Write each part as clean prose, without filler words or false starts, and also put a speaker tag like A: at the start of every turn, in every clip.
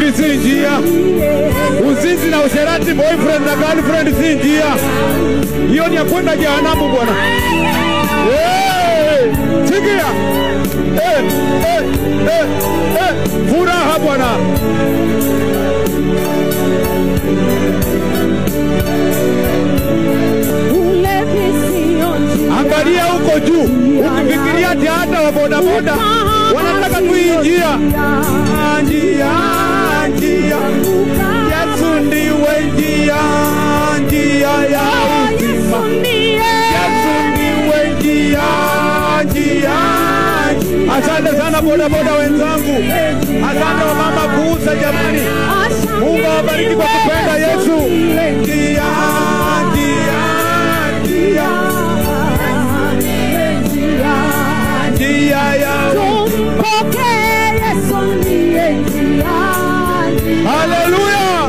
A: dhambi si njia. Uzinzi na usherati, boyfriend na girlfriend si njia. Hiyo ni ya kwenda jehanamu bwana. Sikia. Furaha bwana. Angalia huko juu, ukifikiria ati hata wa boda boda wanataka kuingia. Njia, Yesu ndiwe njia, njia ya uzima. Yesu ndiwe njia. Asante sana boda boda wenzangu. Asante wa mama kuuza jamani. Mungu awabariki kwa kupenda Yesu. Njia. Hallelujah.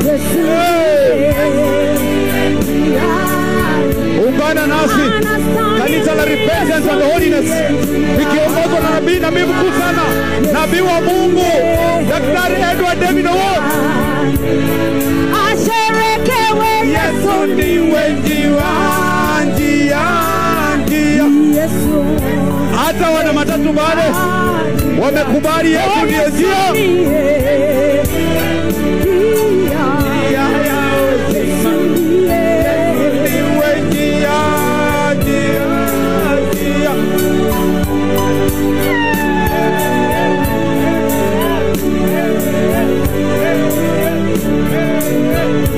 A: Ungana nasi kanisa la Repentance and Holiness likiongozwa na nabii mkuu sana, nabii wa Mungu Daktari Edward David Award.
B: Asherekewe
A: Yesu ndiwe njia. Hata wana matatu bale wamekubali Yesu ndiye njia.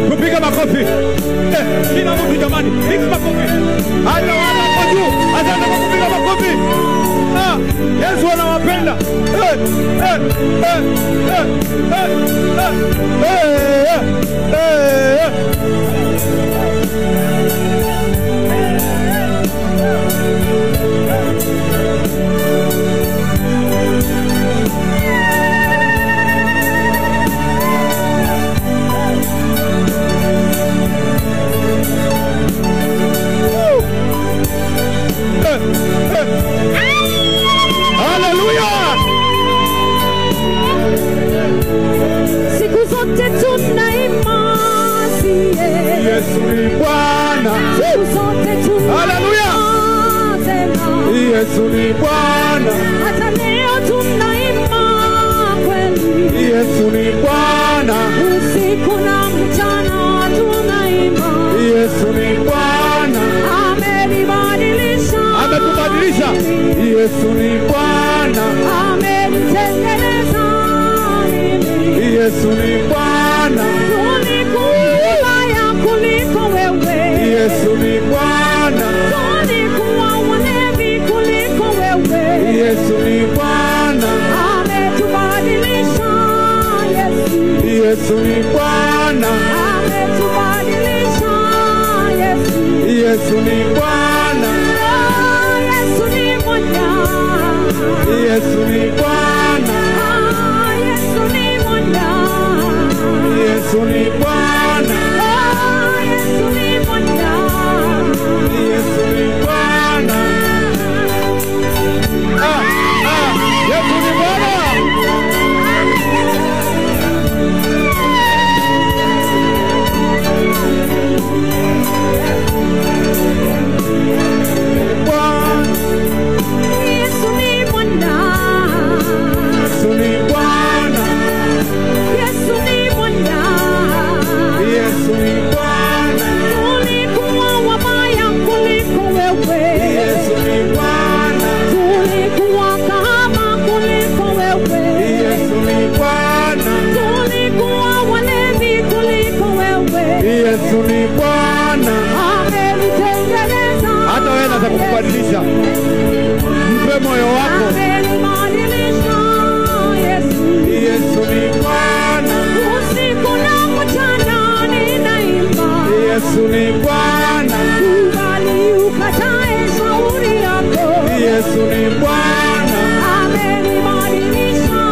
A: Kupiga makofi. Kila mtu jamani, piga makofi. Hata wana kwa juu, asante kwa kupiga makofi. Yesu anawapenda.
B: Hallelujah. Siku zote tunaimasi
A: Yesu ni Bwana.
B: Siku zote tunaimasi.
A: Hallelujah. Yesu ni Bwana.
B: Hata leo tunaimasi kweli.
A: Yesu ni Bwana.
B: Usiku na mchana tunaimasi.
A: Yesu ni Bwana.
B: Amenibadilisha.
A: Ametubadilisha. Yesu ni Bwana.
B: Amenitengeneza mimi.
A: Yesu ni Bwana.
B: Tulikuwa ya kuliko wewe.
A: Yesu ni Bwana.
B: Tulikuwa walevi kuliko wewe.
A: Yesu ni Bwana.
B: Ametubadilisha Yesu.
A: Yesu ni Bwana.
B: Ametubadilisha Yesu.
A: Yesu ni Bwana.
B: Yesu ni Bwana.
A: Yesu ni Bwana.
B: Yesu ni Bwana.
A: Yesu ni Bwana.
B: Yesu ni Bwana.
A: Yesu ni Bwana. Yesu ni Bwana. Yesu ni Bwana. Hata wewe unaweza kubadilisha. Mpe moyo wako. Yesu ni Bwana.
B: Usiku na mchana ninaimba.
A: Yesu ni Bwana.
B: Kubali ukatae shauri yako.
A: Yesu ni Bwana.
B: Amenibadilisha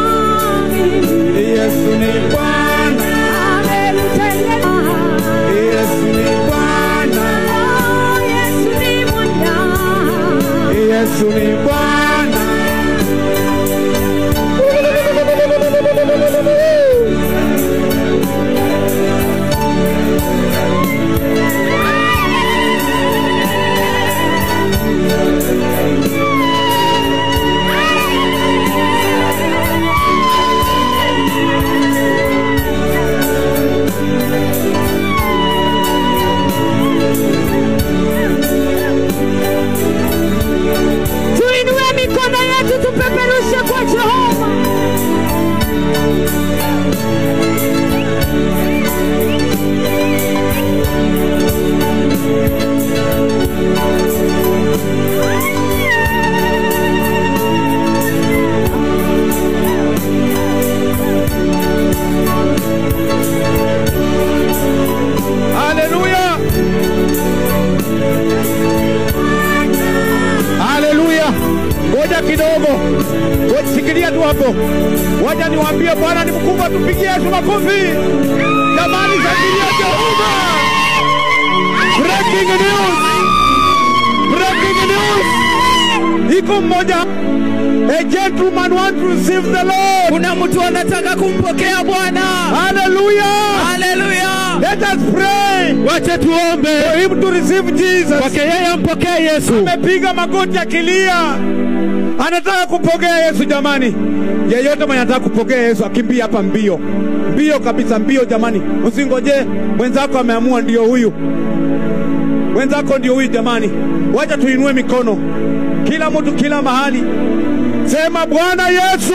B: mimi.
A: Yesu ni Bwana.
B: Amenitengeneza.
A: Yesu ni Bwana.
B: Yesu ni Bwana.
A: Yesu ni Bwana. Shikilia tu hapo. Wacha niwaambie Bwana ni mkubwa, tupigie Yesu makofi. Jamani, shangilia Jehova. Breaking news. Breaking news. Iko mmoja. A gentleman want to receive the Lord.
C: Kuna mtu anataka kumpokea Bwana.
A: Hallelujah.
C: Hallelujah.
A: Let us pray.
C: Wacha tuombe.
A: For him to receive Jesus.
C: Kwake yeye ampokee Yesu.
A: Amepiga magoti akilia. Anataka kupokea Yesu jamani. Yeyote mwenye anataka kupokea Yesu akimbia hapa mbio. Mbio kabisa, mbio jamani. Usingoje mwenzako ameamua ndio huyu. Wenzako ndio huyu jamani. Wacha tuinue mikono. Kila mtu kila mahali. Sema Bwana Yesu.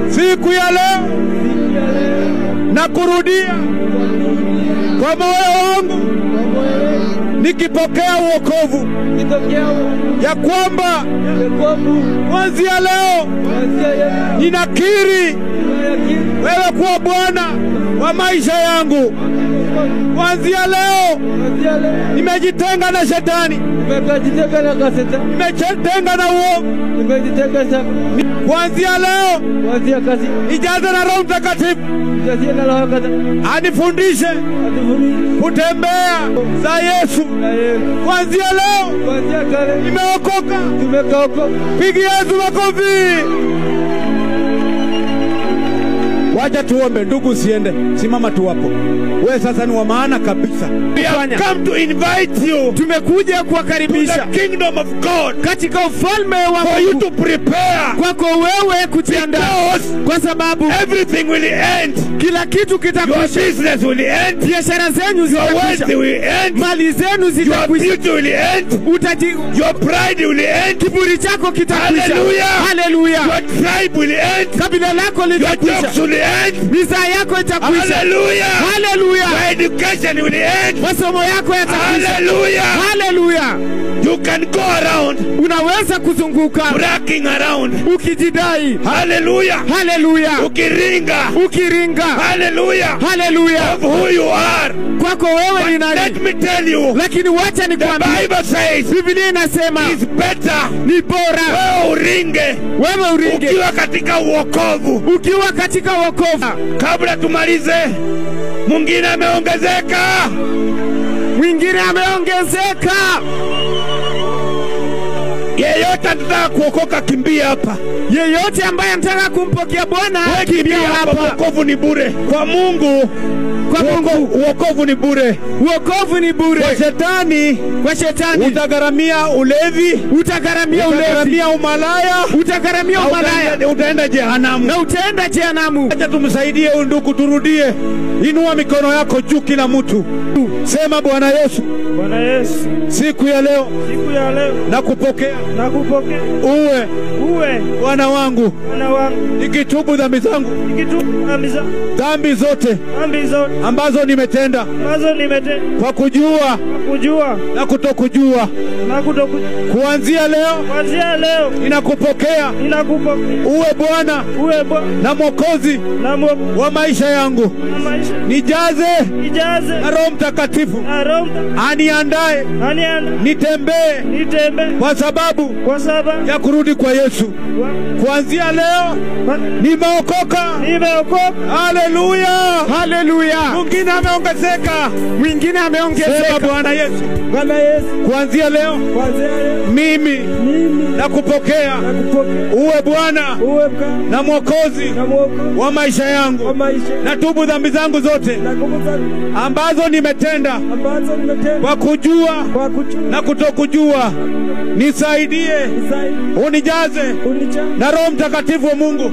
A: Siku ya leo na kurudia kwa moyo wangu nikipokea wokovu ya kwamba kuanzia leo ninakiri wewe kuwa Bwana wa maisha yangu. Kuanzia leo nimejitenga na shetani, nimejitenga na uovu. Kuanzia leo nijaze na Roho Mtakatifu anifundishe kutembea za Yesu. Kuanzia leo nimeokoka. Pigia Yesu makofi. Wacha tuombe. Ndugu, usiende, simama tu hapo. Wewe sasa ni wa maana kabisa. We have come to invite you. Tumekuja kuwakaribisha the kingdom of God, katika ufalme wa Mungu. For you to prepare, kwako wewe kujiandaa, kwa sababu everything will end. Kila kitu kitakwisha. Your business will end. Biashara zenu zitakwisha. Your will end. Mali zenu zitakwisha. Your beauty will end. Your pride will end. Kiburi chako kitakwisha. Hallelujah. Hallelujah. Your tribe will end. Kabila lako litakwisha. Visa yako itakwisha. Hallelujah. Hallelujah. Your education will end. Masomo yako yatakwisha. Hallelujah. Hallelujah. You can go around. Unaweza kuzunguka. Bragging around. Ukijidai. Hallelujah. Hallelujah. Ukiringa. Hallelujah. Hallelujah. Of who you are. Kwako wewe ni nani? Let me tell you. Lakini wacha nikwambie. The Bible says. Biblia inasema. It's better. Ni bora. Wewe uringe. Ukiwa katika wokovu. Kabla tumalize, mwingine ameongezeka. Yeyote anataka kuokoka, kimbia hapa. Yeyote ambaye anataka kumpokea Bwana, kimbia hapa. Wokovu ni bure kwa Mungu. Wokovu ni bure. Kwa shetani utagharamia ulevi, utagharamia umalaya, utaenda jehanamu. Acha tumsaidie huyu ndugu, turudie. Inua mikono yako juu kila mtu. Sema Bwana Yesu. Siku ya leo nakupokea. Uwe Bwana wangu. Nikitubu dhambi zangu. Dhambi zote ambazo nimetenda kwa kujua na kutokujua. Kuanzia leo ninakupokea. Uwe Bwana na Mwokozi wa maisha yangu. Nijaze na Roho Mtakatifu aniandae nitembee kwa sababu ya kurudi kwa Yesu. Kuanzia leo nimeokoka. Hallelujah. Mwingine ameongezeka. Sema Bwana Yesu. Kuanzia leo mimi nakupokea. Uwe Bwana na Mwokozi wa maisha yangu. Natubu dhambi zangu zote ambazo nimetenda kwa kujua na kutokujua. Nisaidie, unijaze na Roho Mtakatifu wa Mungu.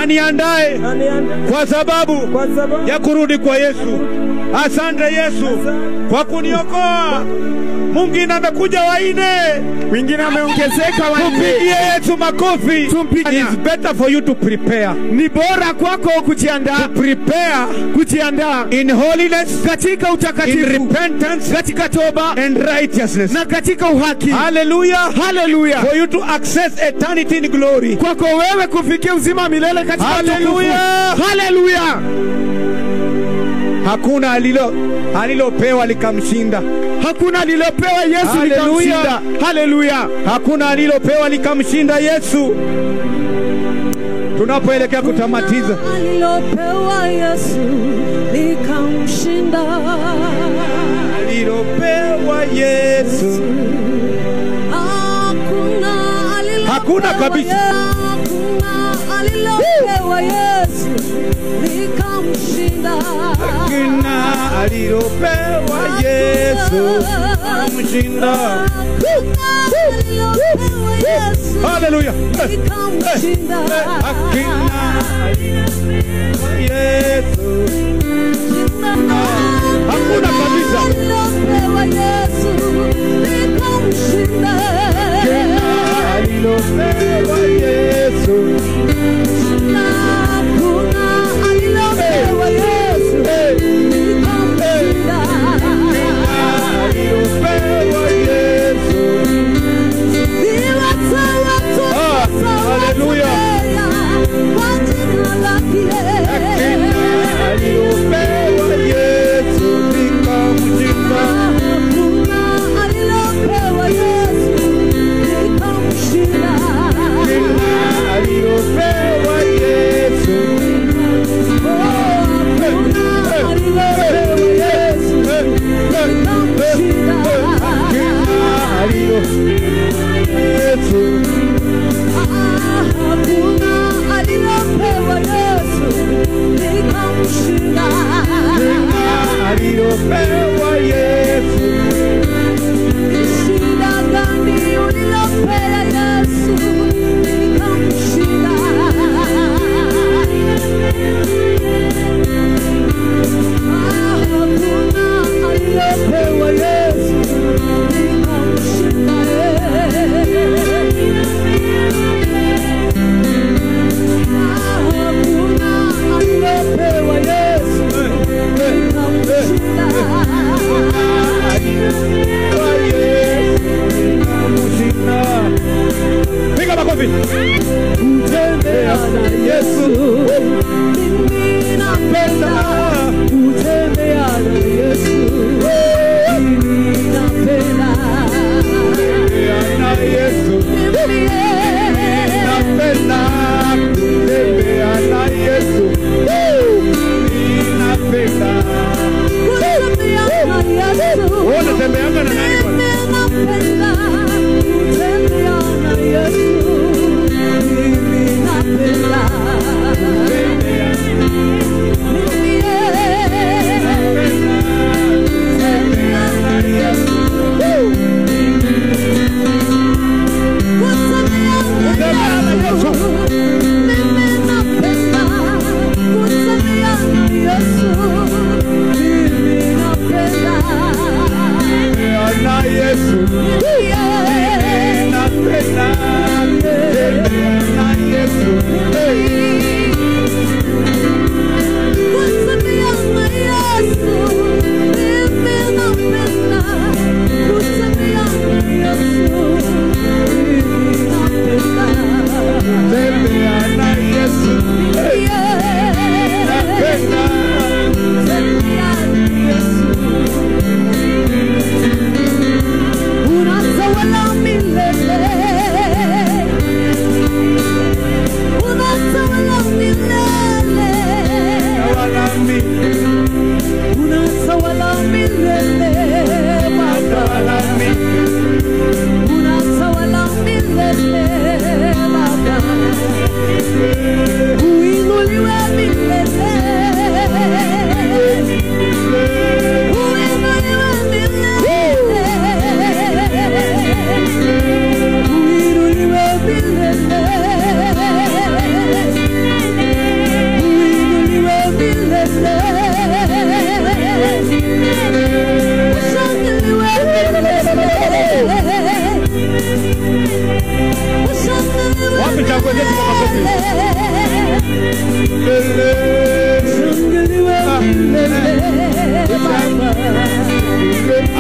A: Aniandae kwa sababu ya kurudi kwa Yesu. Asante Yesu kwa kuniokoa. Mwingine amekuja wengine ameongezeka Tupigie Yesu makofi. It's better for you to prepare. Ni bora kwako kujiandaa. Kujiandaa in holiness, katika utakatifu, in repentance, katika toba, and righteousness, na katika uhaki. Hallelujah. For you to access eternity in glory. Kwako wewe kufikia uzima milele katika utukufu. Hallelujah. Hakuna alilopewa likamshinda.
C: Hakuna alilopewa Yesu
A: Hallelujah.
C: likamshinda. Haleluya.
A: Hakuna alilopewa likamshinda Yesu. Tunapoelekea kutamatiza,
B: alilopewa Yesu likamshinda.
A: alilopewa Yesu. Hakuna kabisa.
B: Hakuna alilopewa Yesu likamshinda.
A: Hakuna alilopewa Yesu likamshinda. Hallelujah.
B: Likamshinda.
A: Hakuna alilopewa Yesu. Hakuna kabisa.
B: Alilopewa Yesu likamshinda.
A: Alilopewa Yesu.
B: Hakuna alilopewa Yesu likamshinda.
A: Alilopewa Yesu. Hallelujah.
B: Kwa jina lake.
A: Alilopewa Yesu likamshinda.
B: Hakuna alilopewa Yesu likamshinda.
A: Alilopewa Yesu. Alilopewa Yesu.
B: Shida gani ulilopewa Yesu likamshinda. Hakuna alilopewa Yesu likamshinda. Hakuna alilopewa Yesu likamshinda.
A: Piga makofi.
B: Kutembea na Yesu mimi napenda. Kutembea na Yesu mimi napenda.
A: Kutembea na Yesu.
B: Mimi
A: Napenda kutembea na Yesu. Napenda.
B: kutembea na Yesu.
A: Unatembeanga na nani bwana?
B: Mimi napenda. Kutembea na Yesu mimi napenda.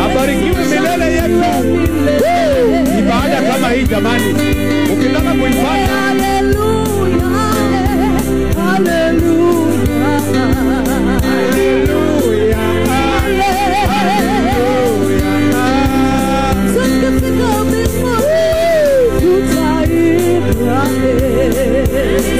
A: Abarikiwe milele yetu. Ibada kama hii jamani, ukitaka kuifanya
B: Hallelujah, hallelujah. yeye.